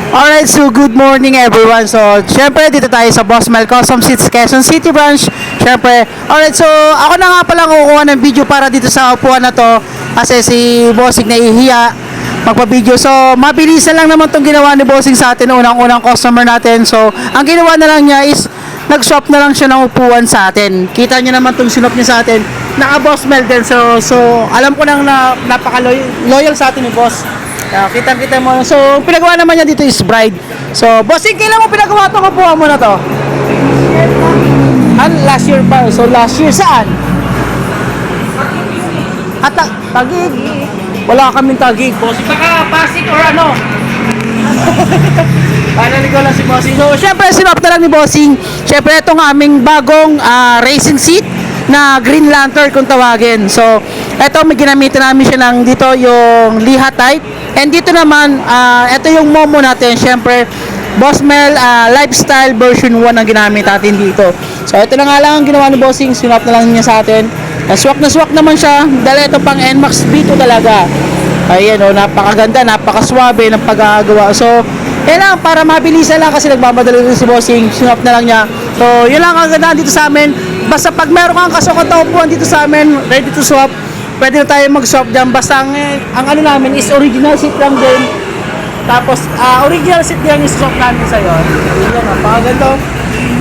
Alright, so good morning everyone. So, syempre dito tayo sa Boss Mel Custom Seats, Quezon City branch. Syempre, alright, so ako na nga pala kukuha ng video para dito sa upuan na to kasi si Bossing nahihiya magpa-video. So, mabilisan lang naman tong ginawa ni Bossing sa atin, unang-unang customer natin. So, ang ginawa na lang niya is nag-swap na lang siya ng upuan sa atin. Kita niyo naman tong sinop niya sa atin. Naka-Boss Mel din. So alam ko nang napaka-loyal sa atin ni Boss. Kita mo. So, pinagawa naman niya dito is bride. So, Bossing, kailan mo pinagawa itong upuan mo na to? Last year pa. So, last year saan? Tagig. Wala kaming Tagig, Bossing. Baka Pasig or ano? Finally ko lang si Bossing. So, syempre, sinop na lang ni Bossing. Syempre, itong aming bagong racing seat na Green Lantern kung tawagin. So, ito may ginamitan namin siya ng dito yung liha type. And dito naman, ito yung Momo natin. Syempre, Boss Mel Lifestyle version 1 ang ginamit natin dito. So, ito na nga lang ang ginawa ni Bossing. Sinwap na lang niya sa atin. Swak na swak naman siya. Dahil ito pang NMAX B2 talaga. Ayan o, napakaganda, napakaswabe ng pagkagawa. So, yan lang, para mabilisan lang kasi nagmamadali rin si Bossing. Sinwap na lang niya. So, yun lang ang ganda dito sa amin. Basta pag meron kang kasukat na upuan dito sa amin, ready to swap, pwede na tayo mag-swap dyan. Basta ang ano namin is original seat lang din. Tapos, original seat lang yung swap namin sa'yo. Yan, napakaganda.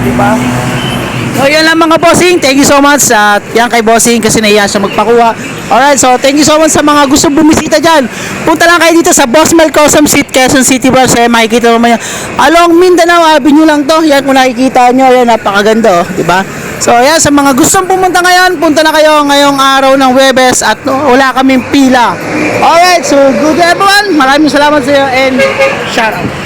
Diba? So, yan lang mga Bossing. Thank you so much. Yan kay Bossing kasi nahiya siya magpakuha. Alright, so thank you so much sa mga gusto bumisita dyan. Punta lang kayo dito sa Boss Mel Custom Seat, Quezon City branch. Makikita naman yan. Along Mindanao Avenue lang to. Yan kung nakikita nyo. Yan, napakaganda. Diba? So, yan, sa mga gustong pumunta ngayon, punta na kayo ngayong araw ng Webes at wala kaming pila. Alright, so good everyone. Maraming salamat sa iyo and shout out.